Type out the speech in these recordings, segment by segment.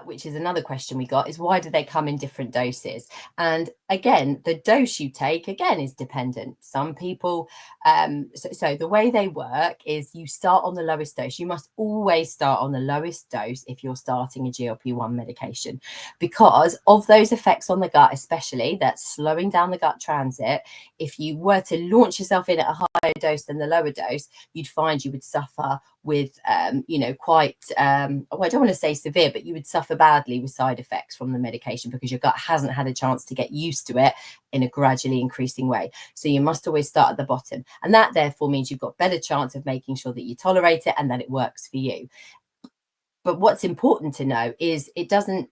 which is another question we got, is why do they come in different doses? And again, the dose you take again is dependent. Some people, so the way they work is you start on the lowest dose. You must always start on the lowest dose if you're starting a GLP-1 medication, because of those effects on the gut, especially that's slowing down the gut transit. If you were to launch yourself in at a higher dose than the lower dose, you'd find you would suffer with quite I don't want to say severe, but you would suffer badly with side effects from the medication because your gut hasn't had a chance to get used to it in a gradually increasing way. So you must always start at the bottom, and that therefore means you've got better chance of making sure that you tolerate it and that it works for you. But what's important to know is it doesn't,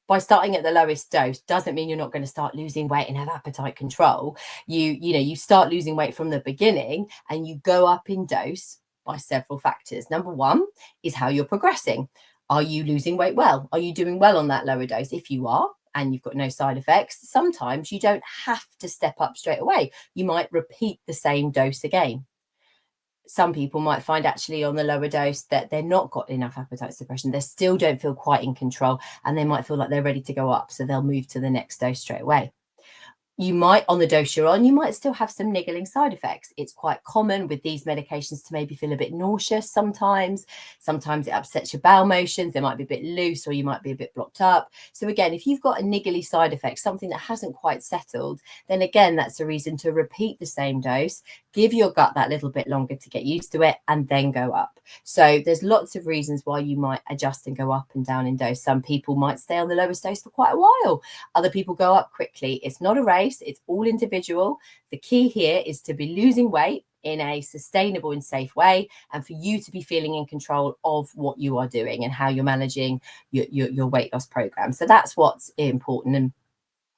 by starting at the lowest dose doesn't mean you're not going to start losing weight and have appetite control. You start losing weight from the beginning and you go up in dose by several factors. Number one is how you're progressing. Are you losing weight well? Are you doing well on that lower dose? If you are, and you've got no side effects, sometimes you don't have to step up straight away. You might repeat the same dose again. Some people might find actually on the lower dose that they're not got enough appetite suppression. They still don't feel quite in control and they might feel like they're ready to go up. So they'll move to the next dose straight away. You might, on the dose you're on, you might still have some niggling side effects. It's quite common with these medications to maybe feel a bit nauseous sometimes. Sometimes it upsets your bowel motions. They might be a bit loose or you might be a bit blocked up. So again, if you've got a niggly side effect, something that hasn't quite settled, then again, that's a reason to repeat the same dose, give your gut that little bit longer to get used to it, and then go up. So there's lots of reasons why you might adjust and go up and down in dose. Some people might stay on the lowest dose for quite a while. Other people go up quickly. It's not a race. It's all individual. The key here is to be losing weight in a sustainable and safe way, and for you to be feeling in control of what you are doing and how you're managing your weight loss program. So that's what's important. And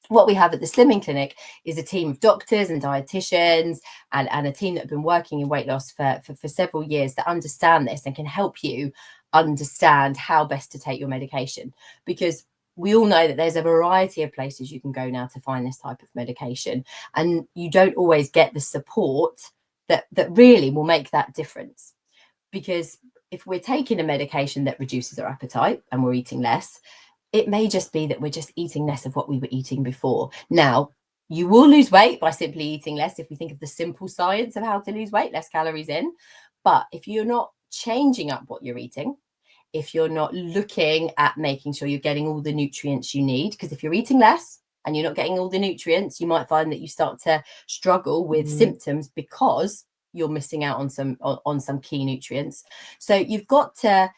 what we have at the Slimming Clinic is a team of doctors and dietitians and a team that have been working in weight loss for several years that understand this and can help you understand how best to take your medication, because we all know that there's a variety of places you can go now to find this type of medication, and you don't always get the support that really will make that difference. Because if we're taking a medication that reduces our appetite and we're eating less, it may just be that we're just eating less of what we were eating before. Now, you will lose weight by simply eating less if we think of the simple science of how to lose weight, less calories in. But if you're not changing up what you're eating, if you're not looking at making sure you're getting all the nutrients you need, because if you're eating less and you're not getting all the nutrients, you might find that you start to struggle with symptoms because you're missing out on some key nutrients. So you've got to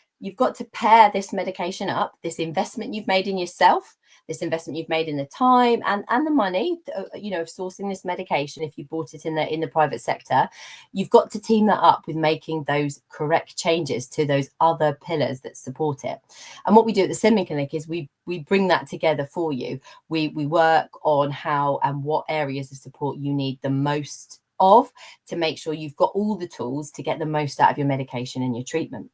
pair this medication up, this investment you've made in yourself, this investment you've made in the time and the money, of sourcing this medication. If you bought it in the private sector, you've got to team that up with making those correct changes to those other pillars that support it. And what we do at the Slimming Clinic is we bring that together for you. We work on how and what areas of support you need the most of to make sure you've got all the tools to get the most out of your medication and your treatment.